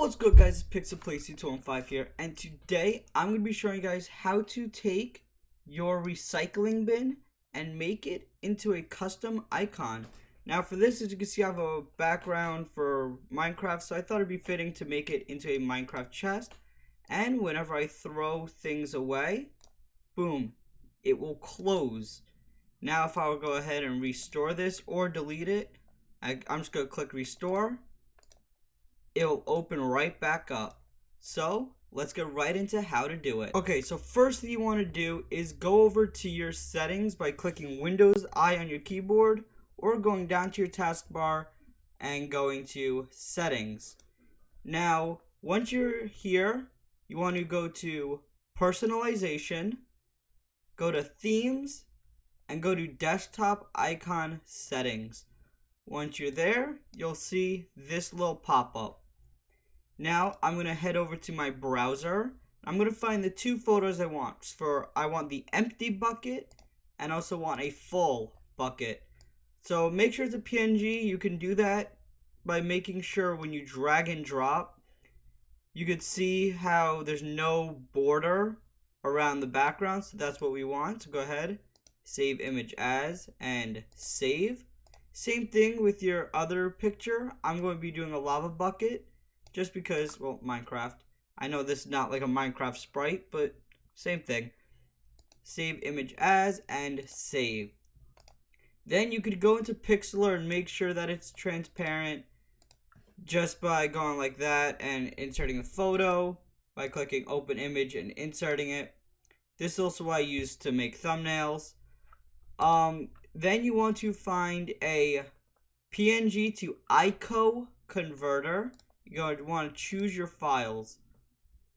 What's good, guys? It's PixelPlays215 here, and today I'm going to be showing you guys how to take your recycling bin and make it into a custom icon. Now for this, as you can see, I have a background for Minecraft, so I thought it'd be fitting to make it into a Minecraft chest, and whenever I throw things away, boom, it will close. Now if I will go ahead and restore this or delete it, I'm just going to click restore. It'll open right back up. So let's get right into how to do it. Okay, so first thing you want to do is go over to your settings by clicking Windows I on your keyboard, or going down to your taskbar and going to settings. Now once you're here, you want to go to personalization, go to themes, and go to desktop icon settings. Once you're there, you'll see this little pop-up. Now I'm going to head over to my browser. I'm going to find the two photos I want. I want the empty bucket and also want a full bucket. So make sure it's a PNG. You can do that by making sure when you drag and drop, you can see how there's no border around the background. So that's what we want. So go ahead, save image as, and save. Same thing with your other picture. I'm going to be doing a lava bucket. Just because, well, Minecraft. I know this is not like a Minecraft sprite, but same thing. Save image as and save. Then you could go into Pixlr and make sure that it's transparent just by going like that and inserting a photo by clicking open image and inserting it. This is also what I use to make thumbnails. Then you want to find a PNG to ICO converter. You're going to want to choose your files.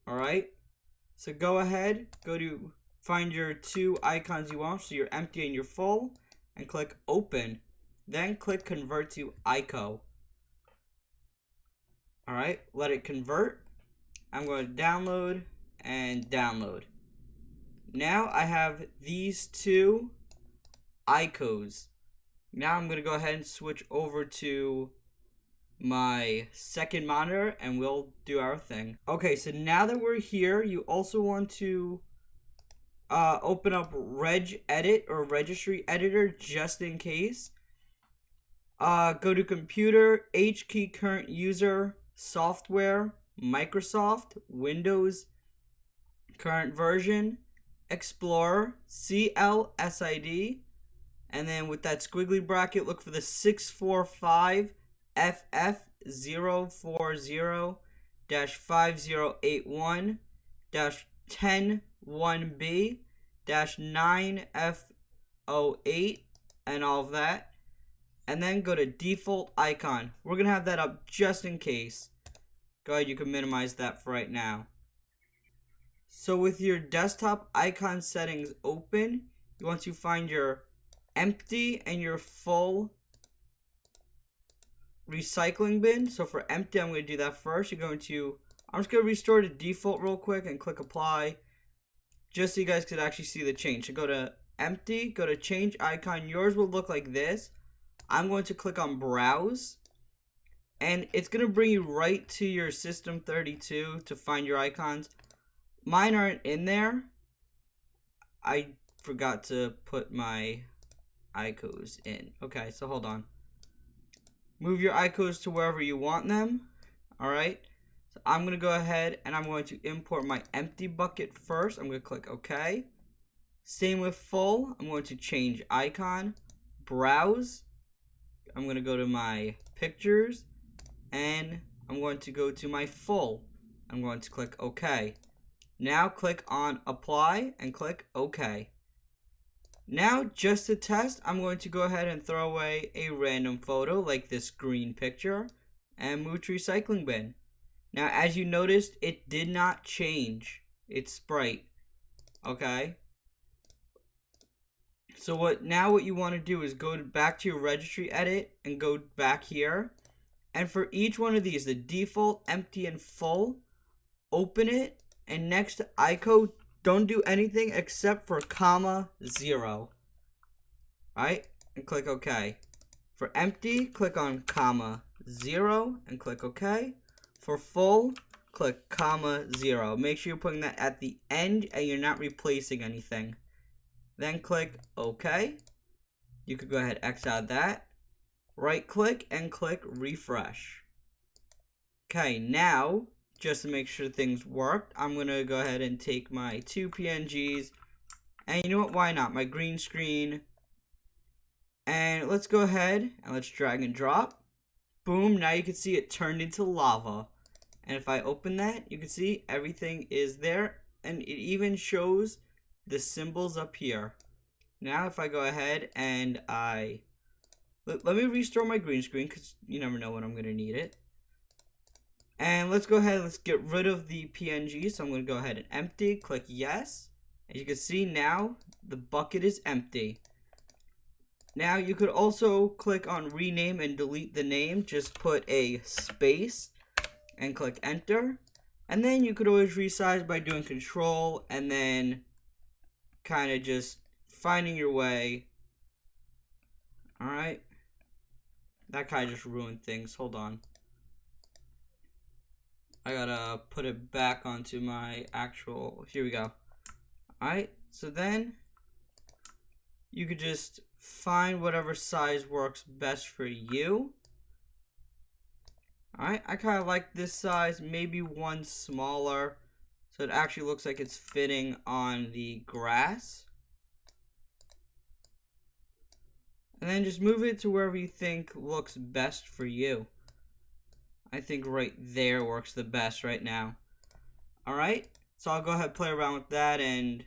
Alright, so go ahead, go to find your two icons you want, so your empty and your full, and click open. Then click convert to ICO. Alright, let it convert. I'm going to download and download. Now I have these two ICOs. Now I'm going to go ahead and switch over to my second monitor and we'll do our thing. Okay, so now that we're here, you also want to open up regedit or registry editor just in case. Go to computer, H key current user, software, Microsoft, Windows, current version, Explorer, CLSID, and then with that squiggly bracket, look for the 645 FF040-5081-101B-9F08 and all of that. And then go to default icon. We're going to have that up just in case. Go ahead, you can minimize that for right now. So with your desktop icon settings open, you want to find your empty and your full recycling bin. So for empty, I'm going to do that first. I'm just going to restore to default real quick and click apply, just so you guys could actually see the change. So go to empty, go to change icon. Yours will look like this. I'm going to click on browse, and it's going to bring you right to your system 32 to find your icons. Mine aren't in there. I forgot to put my icons in. Okay, so hold on. Move your icons to wherever you want them. Alright, so I'm going to go ahead and I'm going to import my empty bucket first. I'm going to click OK. Same with full. I'm going to change icon, browse. I'm going to go to my pictures, and I'm going to go to my full. I'm going to click OK. Now click on apply and click OK. Now, just to test, I'm going to go ahead and throw away a random photo like this green picture and move to recycling bin. Now, as you noticed, it did not change its sprite. Okay? So what you want to do is go back to your registry edit and go back here. And for each one of these, the default, empty, and full, open it, and next to ICO, don't do anything except for comma 0. Alright, and click OK. For empty, click on comma 0 and click OK. for full, click comma 0. Make sure you're putting that at the end and you're not replacing anything. Then click OK. You could go ahead and X out that. Right click and click refresh. Okay, now, just to make sure things worked, I'm going to go ahead and take my 2 PNGs. And you know what, why not? My green screen. And let's go ahead and let's drag and drop. Boom, now you can see it turned into lava. And if I open that, you can see everything is there. And it even shows the symbols up here. Now if I go ahead and let me restore my green screen, because you never know when I'm going to need it. And let's go ahead and let's get rid of the PNG. So I'm going to go ahead and empty, click yes. As you can see now, the bucket is empty. Now you could also click on rename and delete the name. Just put a space and click enter. And then you could always resize by doing control and then kind of just finding your way. Alright. That kind of just ruined things. Hold on. I gotta put it back onto my actual, here we go. Alright, so then you could just find whatever size works best for you. Alright, I kind of like this size, maybe one smaller, so it actually looks like it's fitting on the grass. And then just move it to wherever you think looks best for you. I think right there works the best right now. Alright, so I'll go ahead and play around with that and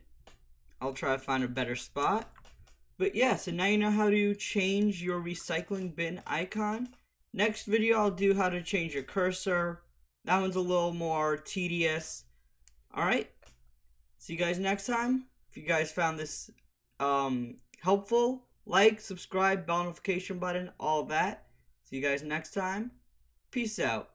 I'll try to find a better spot. But yeah, so now you know how to change your recycling bin icon. Next video I'll do how to change your cursor. That one's a little more tedious. Alright, see you guys next time. If you guys found this helpful, like, subscribe, bell notification button, all of that. See you guys next time. Peace out.